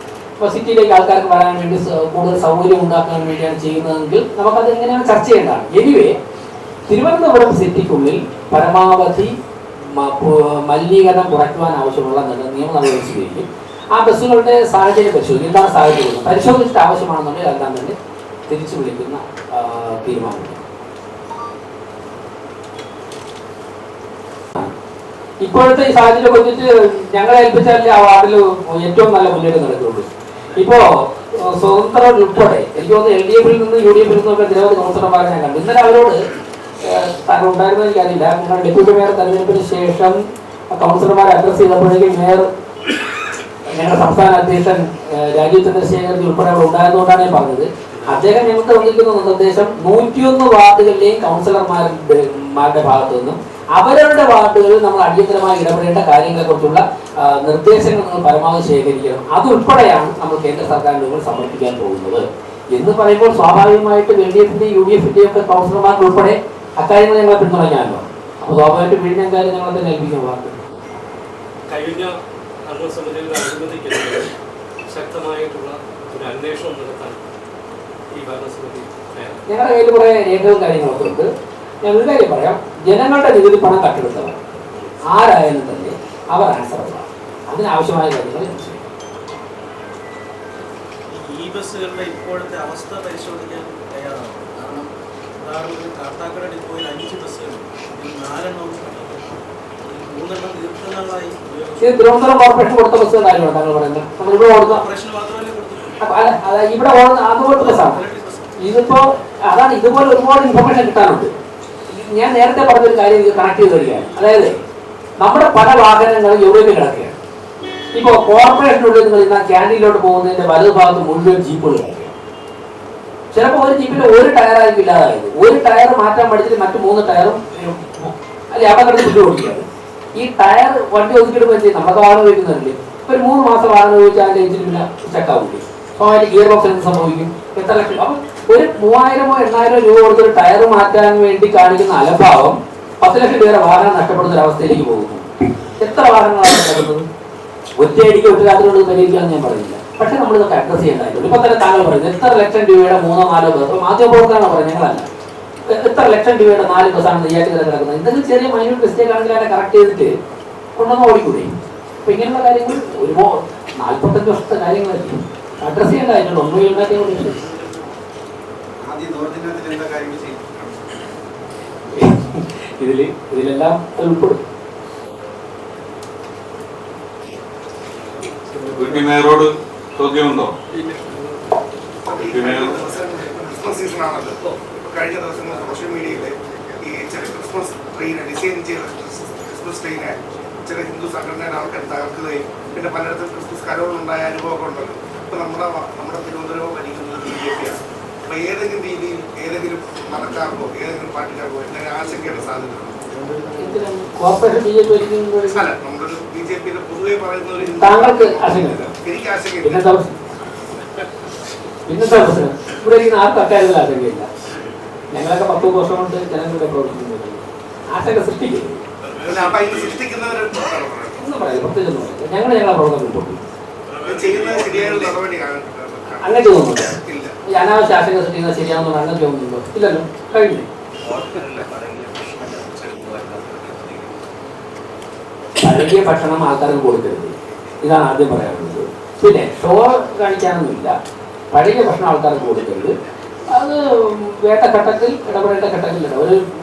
അപ്പോൾ സിറ്റിയിലേക്ക് ആൾക്കാർക്ക് വരാൻ വേണ്ടി കൂടുതൽ സൗകര്യം ഉണ്ടാക്കാൻ വേണ്ടിയാണ് ചെയ്യുന്നതെങ്കിൽ നമുക്കത് എങ്ങനെയാണ് ചർച്ച ചെയ്യേണ്ടതാണ്. എനിവേ, തിരുവനന്തപുരം സിറ്റിക്കുള്ളിൽ പരമാവധി മലിനീകരണം കുറയ്ക്കുവാൻ ആവശ്യമുള്ള നിയമ നടപടി സ്വീകരിക്കും. ആ ബസ്സുകളുടെ സാഹചര്യം പരിശോധിക്കും. എന്താണ് സാഹചര്യം പരിശോധിച്ചിട്ട് ആവശ്യമാണെന്നുണ്ടെങ്കിൽ എല്ലാം തന്നെ തിരിച്ചു വിളിക്കുന്ന തീരുമാനം. ഇപ്പോഴത്തെ ഈ സാഹചര്യം വെച്ചിട്ട് ഞങ്ങളെ ഏൽപ്പിച്ചാലേ ആ വാർഡിൽ ഏറ്റവും നല്ല മുന്നേറ്റം നടക്കുള്ളൂ. ഇപ്പോ സ്വതന്ത്രർ ഉൾപ്പെടെ എനിക്ക് തോന്നുന്നു LDF-ൽ നിന്ന് UDF-ൽ നിന്നൊക്കെ നിരവധി കൗൺസിലർമാരെ ഞാൻ കണ്ടു. ഇന്നലെ അവരോട് താങ്കൾ ഉണ്ടായിരുന്ന എനിക്കറിയില്ല, നിങ്ങൾ ഡെപ്യൂട്ടി മേയർ തെരഞ്ഞെടുപ്പിന് ശേഷം കൗൺസിലർമാരെ അഡ്രസ് ചെയ്തപ്പോഴേക്കും മേയർ ഞങ്ങളുടെ സംസ്ഥാന അധ്യക്ഷൻ രാജീവ് ചന്ദ്രശേഖരൻ ഉൾപ്പെടെ അവിടെ ഉണ്ടായതുകൊണ്ടാണ് ഞാൻ പറഞ്ഞത്. അദ്ദേഹം ഞങ്ങൾക്ക് തന്നിരിക്കുന്ന നിർദ്ദേശം 101 വാർഡുകളിലെയും കൗൺസിലർമാരുടെ ഭാഗത്തു നിന്നും അവരവരുടെ വാർഡുകളിൽ നമ്മൾ അടിയന്തരമായി ഇടപെടേണ്ട കാര്യങ്ങളെ കുറിച്ചുള്ള നിർദ്ദേശങ്ങൾ നമ്മൾ പരമാവധി ശേഖരിക്കണം. അതുൾപ്പെടെയാണ് നമ്മൾ കേന്ദ്ര സർക്കാരിന് മുമ്പിൽ സമർപ്പിക്കാൻ പോകുന്നത് എന്ന് പറയുമ്പോൾ സ്വാഭാവികമായിട്ട് LDF-ന്റെയും UDF-ന്റെയും ഒക്കെ കൗൺസിലർമാർക്ക് ഉൾപ്പെടെ അക്കാര്യങ്ങൾ ഞങ്ങളെ പിന്തുണയ്ക്കാമല്ലോ. അപ്പോൾ സ്വാഭാവികമായിട്ട് വീടിനെ കാര്യം ഞങ്ങളെ തന്നെ ഏൽപ്പിക്കാൻ പാടില്ല. കഴിഞ്ഞ ഭരണസമിതിയുടെ അനുമതിക്കെതിരെ ശക്തമായിട്ടുള്ള ഒരു അന്വേഷണം നടത്താൻ ഈ ഭരണസമിതി ഞങ്ങളുടെ കയ്യിൽ കുറെ രേഖകളും കാര്യങ്ങളൊക്കെ ഉണ്ട്. ഞാൻ ഒരു കാര്യം പറയാം, ജനങ്ങളുടെ നികുതി പണം കട്ടെടുത്തവർ ആരായാലും തന്നെ അവർ ആൻസറബിളാണ്. അതിനാവശ്യമായ കാര്യങ്ങൾ ഈ ബസ്സുകളുടെ ഇപ്പോഴത്തെ അവസ്ഥ പരിശോധിക്കാൻ തയ്യാറാണ്. കാരണം ഉദാഹരണത്തിന് കാട്ടാക്കട ഡിപ്പോയിൽ 5 ബസ്സുകൾ, 4 3 ദീർഘനാളായി തിരുവനന്തപുരം കോർപ്പറേഷൻ കൊടുത്ത ബസ്സുകൾ കാര്യമാണ് താങ്കൾ പറയുന്നത്. നമ്മളിവിടെ ഓടുന്ന ഓപ്പറേഷൻ മാത്രമല്ലേ കൊടുത്തിട്ടുള്ളൂ. അല്ല ഇവിടെ ഓടുന്ന അതുപോലത്തെ ബസ്സാണ്. ഇതിപ്പോ അതാണ്, ഇതുപോലെ ഒരുപാട് ഇൻഫർമേഷൻ കിട്ടാനുണ്ട്. ഞാൻ നേരത്തെ പറഞ്ഞൊരു കാര്യം ഇത് കണക്ട് ചെയ്ത് വരികയാണ്. അതായത് നമ്മുടെ പല വാഹനങ്ങളും എവിടെയൊക്കെ കിടക്കുകയാണ്. ഇപ്പോൾ കോർപ്പറേഷനുള്ളിൽ നിങ്ങൾ ഇന്ന് ക്യാൻറ്റീനിലോട്ട് പോകുന്നതിന്റെ വലതു ഭാഗത്ത് മുഴുവൻ ജീപ്പുകൾ കിടക്കുകയാണ്. ചിലപ്പോൾ ഒരു ജീപ്പിന്റെ ഒരു ടയറായിരിക്കും ഇല്ലാതായത്. ഒരു ടയർ മാറ്റാൻ പഠിച്ചിട്ട് മറ്റു 3 ടയറും അല്ലെ അവിടെ കിടന്ന് പുല്ല് ഓടിക്കുകയാണ്. ഈ ടയർ വണ്ടി ഒതുക്കിയിട്ട് വെച്ച് നമ്മളൊക്കെ വാഹനം ഉപയോഗിക്കുന്നുണ്ട്. ഒരു 3 മാസം വാഹനം ഉപയോഗിച്ചാൽ അതിന്റെ എഞ്ചിൻ പിന്നെ ചെക്കാവില്ലേ. അപ്പോൾ അതിന്റെ ഗിയർ ബോക്സ് എന്ത് സംഭവിക്കും? എത്ര ലക്ഷം? അപ്പം ഒരു 3000-ഓ 8000-ഓ രൂപ കൊടുത്തൊരു ടയർ മാറ്റാൻ വേണ്ടി കാണിക്കുന്ന അലംഭാവം 10 ലക്ഷം രൂപ വാഹനം നഷ്ടപ്പെടുന്ന ഒരു അവസ്ഥയിലേക്ക് പോകുന്നു. എത്ര വാഹനങ്ങളാണ് നടക്കുന്നത്? ഒറ്റയടിക്ക് ഒറ്റ രാത്രി കൊണ്ട് പരിഹരിക്കാമെന്ന് ഞാൻ പറയുന്നില്ല. പക്ഷെ നമ്മളിതൊക്കെ അഡ്രസ് ചെയ്യേണ്ടതായിരുന്നു. ഇപ്പൊ തന്നെ താങ്കൾ പറയുന്നത് എത്ര ലക്ഷം രൂപയുടെ 3-4 ബസ്, മാധ്യമപ്രവർത്തകരാണ് പറയുന്നത്, ഞങ്ങളല്ല. എത്ര ലക്ഷം രൂപയുടെ 4 ബസ്സാണ് നെയ്യാറ്റിൻകര കിടക്കുന്നത്. എന്തെങ്കിലും ചെറിയ മൈന്യൂട്ട് മിസ്റ്റേക്ക് ആണെങ്കിൽ അതിനെ കറക്റ്റ് ചെയ്തിട്ട് കൊണ്ടുവന്ന് ഓടിക്കൂടെ? അപ്പൊ ഇങ്ങനെയുള്ള കാര്യങ്ങൾ ഒരുപാട് 45 വർഷത്തെ കാര്യങ്ങളായിരിക്കും അഡ്രസ് ചെയ്യേണ്ടതായിട്ടുണ്ട്. ഒന്നും ഉണ്ടാക്കിയ ഇതിലെല്ലാം ഉൾപ്പെടും. മേയറോട് ചോദ്യമുണ്ടോ? ക്രിസ്മസ് സീസൺ ആണല്ലോ. കഴിഞ്ഞ ദിവസങ്ങൾ സോഷ്യൽ മീഡിയയിൽ ഈ ചില ക്രിസ്മസ് ട്രെയിന് ഡിസൈൻ ചെയ്ത ക്രിസ്മസ് ട്രെയിന് ചില ഹിന്ദു സംഘടനകൾ അവർക്ക് തകർക്കുകയും പിന്നെ പലയിടത്തും ക്രിസ്മസ് കരോളുണ്ടായ അനുഭവമൊക്കെ ഉണ്ടല്ലോ. ഇപ്പം നമ്മുടെ തിരുവനന്തപുരം ഭരിക്കുന്നത് BJP ആണ്. അപ്പോൾ ഏതെങ്കിലും രീതിയിൽ ഏതെങ്കിലും മതക്കാർക്കോ ഏതെങ്കിലും പാർട്ടിക്കാർക്കോ എന്തെങ്കിലും ആശങ്കയുടെ സാധ്യതയുണ്ടോ? അല്ല, നമ്മളൊരു BJP-യുടെ പൊതുവെ പറയുന്ന ഒരു എനിക്ക് ആശങ്കയില്ല. ഇവിടെ ഇരിക്കുന്ന ആർക്കും അക്കാര്യത്തിൽ ആശങ്കയില്ല. ഞങ്ങളൊക്കെ 10 വർഷം കൊണ്ട് ജനങ്ങളുടെ പ്രവർത്തിക്കുന്നത് ആശങ്ക സൃഷ്ടിക്കുന്നു. ഒന്നും പറയാം, പ്രത്യേകിച്ചൊന്നും പറയാം. ഞങ്ങളെ പ്രവർത്തനം അങ്ങനെ തോന്നുന്നുണ്ടോ? ഈ അനാവശ്യ ആശങ്ക സൃഷ്ടിക്കുന്നത് ശരിയാണെന്ന് അങ്ങനെ തോന്നുന്നുണ്ടോ? ഇല്ലല്ലോ, കഴിഞ്ഞു. പഴകിയ ഭക്ഷണം ആൾക്കാർക്ക് കൊടുക്കരുത്, ഇതാണ് ആദ്യം പറയാനുള്ളത്. പിന്നെ ഷോ കാണിക്കാനൊന്നുമില്ല. പഴകിയ ഭക്ഷണം ആൾക്കാർക്ക് കൊടുക്കരുത്. അത് വേണ്ട ഘട്ടത്തിൽ ഇടപെടേണ്ട ഘട്ടത്തിലില്ല.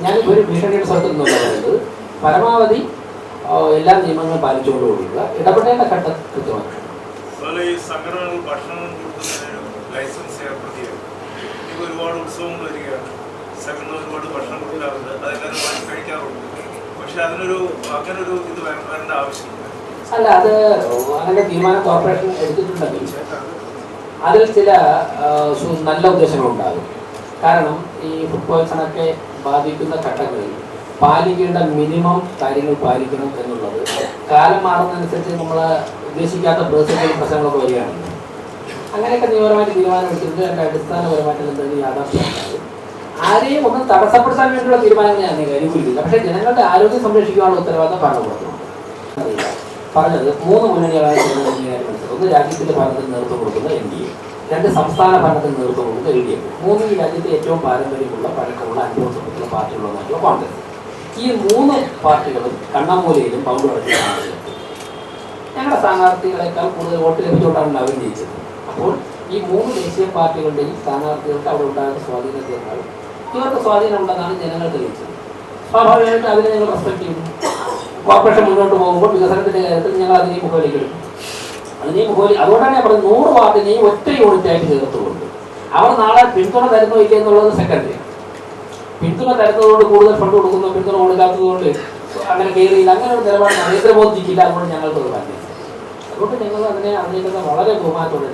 ഞാനിപ്പോൾ ഒരു ഭീഷണിയുടെ സ്ഥലത്തൊന്നുമല്ല പറയുന്നത്. പരമാവധി എല്ലാ നിയമങ്ങളും പാലിച്ചുകൊണ്ട് കൊടുക്കുക, ഇടപെടേണ്ട ഘട്ടം കൃത്യമാണ്. അതുപോലെ ഈ സംഘടനകൾ ഭക്ഷണം കൊടുക്കുന്നതിന് ലൈസൻസ് ഏർപ്പെടുത്തിയാണ്. ഇപ്പോൾ ഒരുപാട് ഉത്സവങ്ങൾ വരികയാണ്, സംഘടന ഒരുപാട് ഭക്ഷണം കൊടുക്കാറുണ്ട്, അതെല്ലാവരും കഴിക്കാറുണ്ട്. പക്ഷെ അങ്ങനൊരു ഇത് വരേണ്ട ആവശ്യമില്ല. അല്ല, അത് അങ്ങനെ തീരുമാനം കോർപ്പറേഷൻ എടുത്തിട്ടുണ്ടെങ്കിൽ അതിൽ ചില നല്ല ഉദ്ദേശങ്ങളുണ്ടാകും. കാരണം ഈ ഫുഡ് പോയ്സണൊക്കെ ബാധിക്കുന്ന ഘട്ടങ്ങളിൽ പാലിക്കേണ്ട മിനിമം കാര്യങ്ങൾ പാലിക്കണം എന്നുള്ളത് കാലം മാറുന്നതനുസരിച്ച് നമ്മൾ ഉദ്ദേശിക്കാത്ത പ്രതിസന്ധികളും പ്രശ്നങ്ങളൊക്കെ വരികയാണ്. അങ്ങനെയൊക്കെ നിയമപരമായിട്ട് തീരുമാനം എടുത്തിട്ട് അതിൻ്റെ അടിസ്ഥാനപരമായിട്ട് എന്തെങ്കിലും യാഥാർത്ഥ്യമുണ്ടാകും. ആരെയും ഒന്നും തടസ്സപ്പെടുത്താൻ വേണ്ടിയുള്ള തീരുമാനങ്ങൾ ഞാൻ അനുകൂലിക്കില്ല. പക്ഷേ ജനങ്ങളുടെ ആരോഗ്യം സംരക്ഷിക്കാനുള്ള ഉത്തരവാദിത്തം ഭരണകൂടത്തിനുണ്ട്. പറഞ്ഞത് 3 മുന്നണികളാണ് മനസ്സിലാക്കുന്നത്. ഒന്ന് രാജ്യത്തിന്റെ ഭരണത്തിന് നേതൃത്വം കൊടുക്കുന്ന NDA, 2 സംസ്ഥാന ഭരണത്തിന് നേതൃത്വം കൊടുക്കുന്ന LDF, 3 ഈ രാജ്യത്തെ ഏറ്റവും പാരമ്പര്യമുള്ള പഴക്കമുള്ള അനുഭവത്തിലുള്ള പാർട്ടികളുള്ള കോൺഗ്രസ്. ഈ 3 പാർട്ടികളും കണ്ണമ്മൂലയിലും പൗണ്ടുകളൊക്കെയാണ്. ഞങ്ങളുടെ സ്ഥാനാർത്ഥികളെക്കാൾ കൂടുതൽ വോട്ട് ലഭിച്ചുകൊണ്ടാണ് അവർ ജയിച്ചത്. അപ്പോൾ ഈ 3 ദേശീയ പാർട്ടികളുടെയും സ്ഥാനാർത്ഥികൾക്ക് അവിടെ ഉണ്ടാകുന്ന സ്വാധീനത്തേക്കാൾ ഇവർക്ക് സ്വാധീനമുണ്ടെന്നാണ് ജനങ്ങൾ തെളിയിച്ചത്. സ്വാഭാവികമായിട്ട് അതിനെ ഞങ്ങൾ റെസ്പെക്ട് ചെയ്യുന്നു. കോർപ്പറേഷൻ മുന്നോട്ട് പോകുമ്പോൾ വികസനത്തിന്റെ കാര്യത്തിൽ ഞങ്ങൾ അതിനെയും മുഖവിലേക്ക് എടുക്കും. അതുകൊണ്ടാണ് ഞാൻ പറഞ്ഞത് 100 വാർഡിനെയും ഒറ്റ യൂണിറ്റായിട്ട് ചേർത്തുകൊണ്ട് അവർ നാളെ പിന്തുണ തരുന്നോ ഇല്ല എന്നുള്ളത് സെക്കൻഡറി. പിന്തുണ തരുന്നതുകൊണ്ട് കൂടുതൽ ഫണ്ട് കൊടുക്കുന്നു, പിന്തുണ കൊടുക്കാത്തതുകൊണ്ട് അങ്ങനെ കയറിയില്ല, അങ്ങനെ ഒരു നിലപാട് നരേന്ദ്രമോദിക്കില്ല. അതുകൊണ്ട് ഞങ്ങൾക്ക് അത് പറഞ്ഞു. അതുകൊണ്ട് ഞങ്ങൾ അതിനെ വളരെ ബഹുമാനത്തോടെ